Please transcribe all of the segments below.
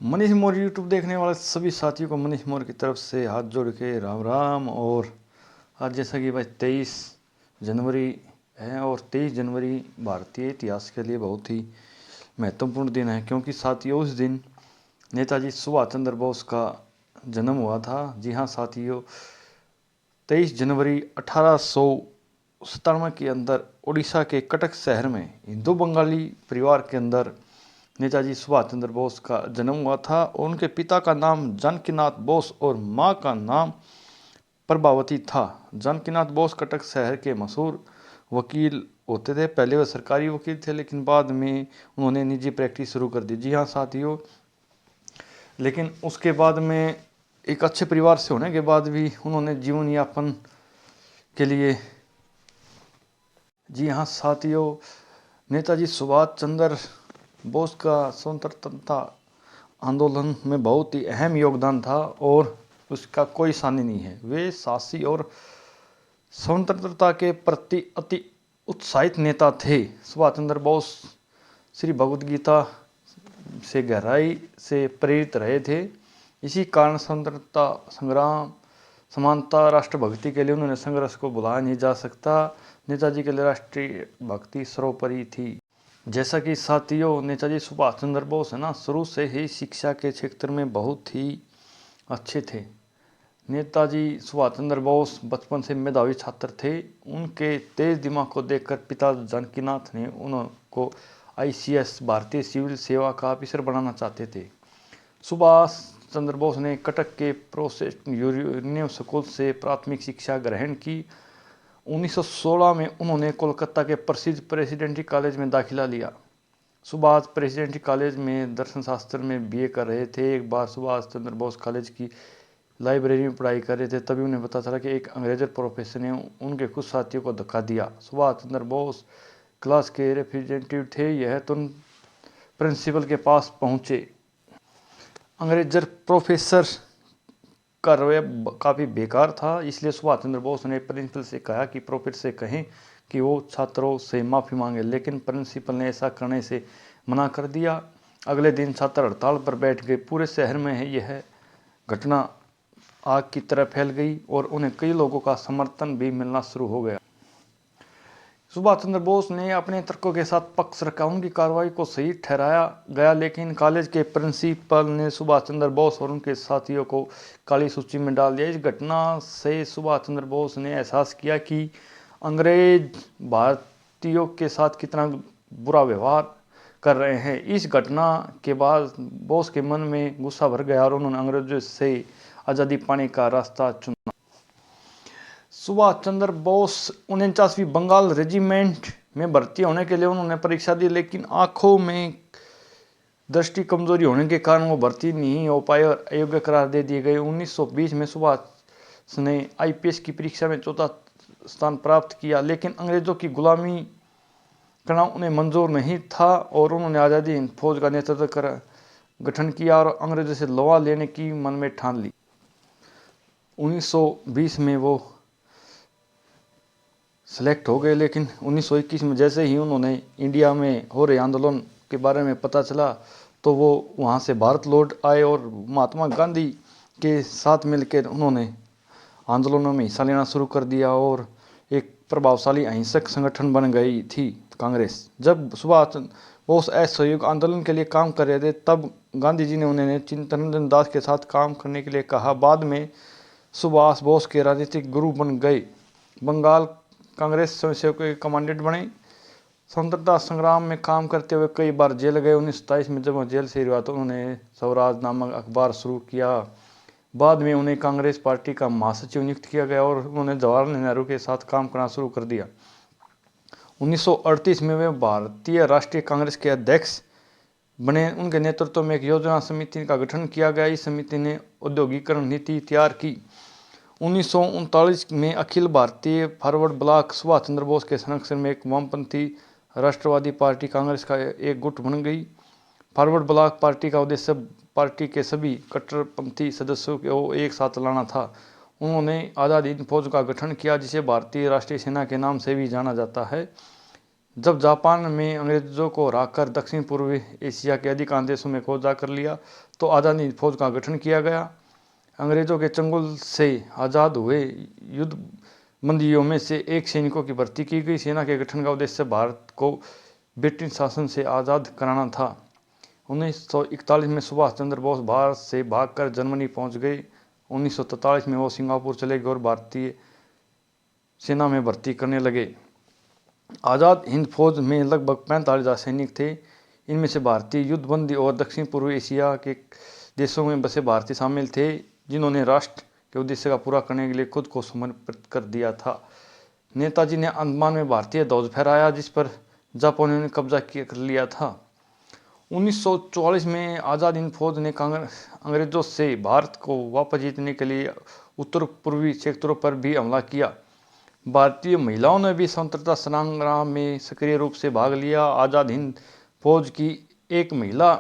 मनीष मोर YouTube देखने वाले सभी साथियों को मनीष मोर की तरफ से हाथ जोड़ के राम राम। और आज जैसा कि भाई 23 जनवरी है और 23 जनवरी भारतीय इतिहास के लिए बहुत ही महत्वपूर्ण दिन है, क्योंकि साथियों उस दिन नेताजी सुभाष चंद्र बोस का जन्म हुआ था। जी हाँ साथियों, 23 जनवरी 1897 के अंदर उड़ीसा के कटक शहर में हिंदू बंगाली परिवार के अंदर नेताजी सुभाष चंद्र बोस का जन्म हुआ था। और उनके पिता का नाम जानकीनाथ बोस और मां का नाम प्रभावती था। जानकीनाथ बोस कटक शहर के मशहूर वकील होते थे। पहले वह सरकारी वकील थे, लेकिन बाद में उन्होंने निजी प्रैक्टिस शुरू कर दी। जी हाँ साथियों, लेकिन उसके बाद में एक अच्छे परिवार से होने के बाद भी उन्होंने जीवन यापन के लिए, जी हाँ साथियों, नेताजी सुभाष चंद्र बोस का स्वतंत्रता आंदोलन में बहुत ही अहम योगदान था और उसका कोई सानी नहीं है। वे साहसी और स्वतंत्रता के प्रति अति उत्साहित नेता थे। सुभाष चंद्र बोस श्री भगवद गीता से गहराई से प्रेरित रहे थे। इसी कारण स्वतंत्रता संग्राम, समानता, राष्ट्रभक्ति के लिए उन्होंने संघर्ष को भुलाया नहीं जा सकता। नेताजी के लिए राष्ट्रीय भक्ति सर्वोपरि थी। जैसा कि साथियों, नेताजी सुभाष चंद्र बोस है ना, शुरू से ही शिक्षा के क्षेत्र में बहुत ही अच्छे थे। नेताजी सुभाष चंद्र बोस बचपन से मेधावी छात्र थे। उनके तेज दिमाग को देखकर पिता जानकीनाथ ने उनको ICS भारतीय सिविल सेवा का ऑफिसर बनाना चाहते थे। सुभाष चंद्र बोस ने कटक के प्रोसेस्ट यूनियन स्कूल से प्राथमिक शिक्षा ग्रहण की। 1916 में उन्होंने कोलकाता के प्रसिद्ध प्रेसिडेंसी कॉलेज में दाखिला लिया। सुभाष प्रेसिडेंसी कॉलेज में दर्शन शास्त्र में BA कर रहे थे। एक बार सुभाष चंद्र बोस कॉलेज की लाइब्रेरी में पढ़ाई कर रहे थे, तभी उन्हें पता चला कि एक अंग्रेज प्रोफेसर ने उनके कुछ साथियों को धक्का दिया। सुभाष चंद्र बोस क्लास के रिप्रेजेंटेटिव थे, यह तुरंत प्रिंसिपल के पास पहुंचे। अंग्रेज प्रोफेसर का रवैया काफ़ी बेकार था, इसलिए सुभाष चंद्र बोस ने प्रिंसिपल से कहा कि प्रोफेसर से कहें कि वो छात्रों से माफ़ी मांगे, लेकिन प्रिंसिपल ने ऐसा करने से मना कर दिया। अगले दिन छात्र हड़ताल पर बैठ गए। पूरे शहर में यह घटना आग की तरह फैल गई और उन्हें कई लोगों का समर्थन भी मिलना शुरू हो गया। सुभाष चंद्र बोस ने अपने तर्कों के साथ पक्ष रखा, उनकी कार्रवाई को सही ठहराया गया, लेकिन कॉलेज के प्रिंसिपल ने सुभाष चंद्र बोस और उनके साथियों को काली सूची में डाल दिया। इस घटना से सुभाष चंद्र बोस ने एहसास किया कि अंग्रेज भारतीयों के साथ कितना बुरा व्यवहार कर रहे हैं। इस घटना के बाद बोस के मन में गुस्सा भर गया और उन्होंने अंग्रेजों से आज़ादी पाने का रास्ता चुना। सुभाष चंद्र बोस 49वीं बंगाल रेजिमेंट में भर्ती होने के लिए उन्होंने परीक्षा दी, लेकिन आंखों में दृष्टि कमजोरी होने के कारण वो भर्ती नहीं हो पाए और अयोग्य करार दे दिए गए। 1920 में सुभाष ने IPS की परीक्षा में चौथा स्थान प्राप्त किया, लेकिन अंग्रेजों की गुलामी करना उन्हें मंजूर नहीं था और उन्होंने आज़ादी हिंद फौज का नेतृत्व कर गठन किया और अंग्रेजों से लोहा लेने की मन में ठान ली। 1920 में वो सेलेक्ट हो गए, लेकिन 1921 में जैसे ही उन्होंने इंडिया में हो रहे आंदोलन के बारे में पता चला तो वो वहाँ से भारत लौट आए और महात्मा गांधी के साथ मिलकर उन्होंने आंदोलनों में हिस्सा लेना शुरू कर दिया और एक प्रभावशाली अहिंसक संगठन बन गई थी कांग्रेस। जब सुभाष बोस असहयोग आंदोलन के लिए काम कर रहे थे, तब गांधी जी ने उन्हें चित्तरंजन दास के साथ काम करने के लिए कहा। बाद में सुभाष बोस के राजनीतिक गुरु बन गए। बंगाल कांग्रेस स्वयंसेवक के कमांडेंट बने। स्वतंत्रता संग्राम में काम करते हुए कई बार जेल गए। 1927 में जब वह जेल से हुआ तो उन्होंने स्वराज नामक अखबार शुरू किया। बाद में उन्हें कांग्रेस पार्टी का महासचिव नियुक्त किया गया और उन्होंने जवाहरलाल नेहरू के साथ काम करना शुरू कर दिया। 1938 में वे भारतीय राष्ट्रीय कांग्रेस के अध्यक्ष बने। उनके नेतृत्व में एक योजना समिति का गठन किया गया। इस समिति ने औद्योगिकरण नीति तैयार की। 1939 में अखिल भारतीय फॉरवर्ड ब्लॉक सुभाष चंद्र बोस के संरक्षण में एक वामपंथी राष्ट्रवादी पार्टी कांग्रेस का एक गुट बन गई। फॉरवर्ड ब्लॉक पार्टी का उद्देश्य पार्टी के सभी कट्टरपंथी सदस्यों को एक साथ लाना था। उन्होंने आज़ाद हिंद फौज का गठन किया, जिसे भारतीय राष्ट्रीय सेना के नाम से भी जाना जाता है। जब जापान में अंग्रेजों को हराकर दक्षिण पूर्वी एशिया के अधिकांश देशों में कब्जा कर लिया तो आज़ाद हिंद फौज का गठन किया गया। अंग्रेजों के चंगुल से आज़ाद हुए युद्ध बंदियों में से एक सैनिकों की भर्ती की गई। सेना के गठन का उद्देश्य भारत को ब्रिटिश शासन से आज़ाद कराना था। 1941 में सुभाष चंद्र बोस भारत से भागकर जर्मनी पहुंच गए। 1943 में वो सिंगापुर चले गए और भारतीय सेना में भर्ती करने लगे। आज़ाद हिंद फौज में लगभग 45,000 सैनिक थे। इनमें से भारतीय युद्धबंदी और दक्षिण पूर्व एशिया के देशों में बसे भारतीय शामिल थे, जिन्होंने राष्ट्र के उद्देश्य का पूरा करने के लिए खुद को समर्पित कर दिया था। नेताजी ने अंडमान में भारतीय ध्वज फहराया, जिस पर जापानियों ने कब्जा कर लिया था। 1944 में आज़ाद हिंद फौज ने अंग्रेजों से भारत को वापस जीतने के लिए उत्तर पूर्वी क्षेत्रों पर भी हमला किया। भारतीय महिलाओं ने भी स्वतंत्रता संग्राम में सक्रिय रूप से भाग लिया। आज़ाद हिंद फौज की एक महिला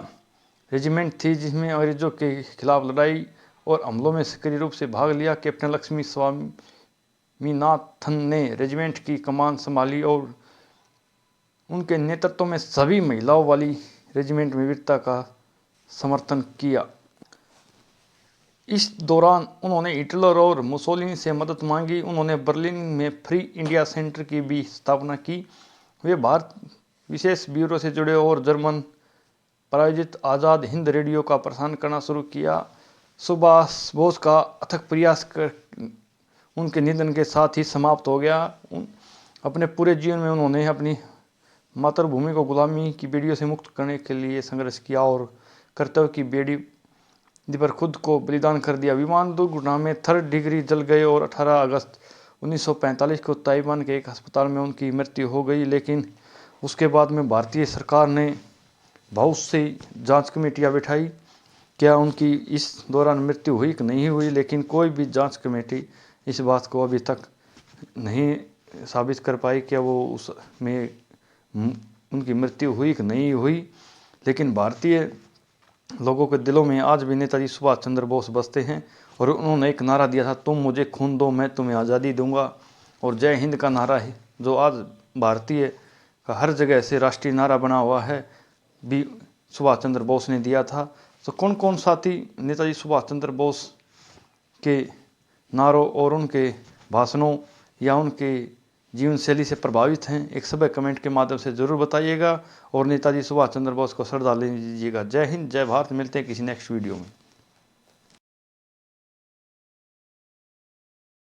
रेजिमेंट थी, जिसमें अंग्रेजों के खिलाफ लड़ाई और हमलों में सक्रिय रूप से भाग लिया। कैप्टन लक्ष्मी स्वामीनाथन ने रेजिमेंट की कमान संभाली और उनके नेतृत्व में सभी महिलाओं वाली रेजिमेंट में वीरता का समर्थन किया। इस दौरान उन्होंने हिटलर और मुसोलिनी से मदद मांगी। उन्होंने बर्लिन में फ्री इंडिया सेंटर की भी स्थापना की। वे भारत विशेष ब्यूरो से जुड़े और जर्मन प्रायोजित आज़ाद हिंद रेडियो का प्रसारण करना शुरू किया। सुभाष बोस का अथक प्रयास उनके निधन के साथ ही समाप्त हो गया। अपने पूरे जीवन में उन्होंने अपनी मातृभूमि को गुलामी की बेड़ियों से मुक्त करने के लिए संघर्ष किया और कर्तव्य की बेड़ी पर खुद को बलिदान कर दिया। विमान दुर्घटना में 3rd डिग्री जल गए और 18 अगस्त 1945 को ताइवान के एक अस्पताल में उनकी मृत्यु हो गई। लेकिन उसके बाद में भारतीय सरकार ने बहुत सी जांच कमेटियां बिठाई, क्या उनकी इस दौरान मृत्यु हुई कि नहीं हुई, लेकिन कोई भी जांच कमेटी इस बात को अभी तक नहीं साबित कर पाई कि वो उसमें उनकी मृत्यु हुई कि नहीं हुई। लेकिन भारतीय लोगों के दिलों में आज भी नेताजी सुभाष चंद्र बोस बसते हैं और उन्होंने एक नारा दिया था, तुम मुझे खून दो मैं तुम्हें आज़ादी दूंगा। और जय हिंद का नारा है जो आज भारतीय का हर जगह से राष्ट्रीय नारा बना हुआ है, भी सुभाष चंद्र बोस ने दिया था। तो कौन कौन साथी नेताजी सुभाष चंद्र बोस के नारों और उनके भाषणों या उनके जीवन शैली से प्रभावित हैं, एक सब कमेंट के माध्यम से ज़रूर बताइएगा और नेताजी सुभाष चंद्र बोस को श्रद्धांजलि दीजिएगा। जय हिंद, जय भारत। मिलते हैं किसी नेक्स्ट वीडियो में।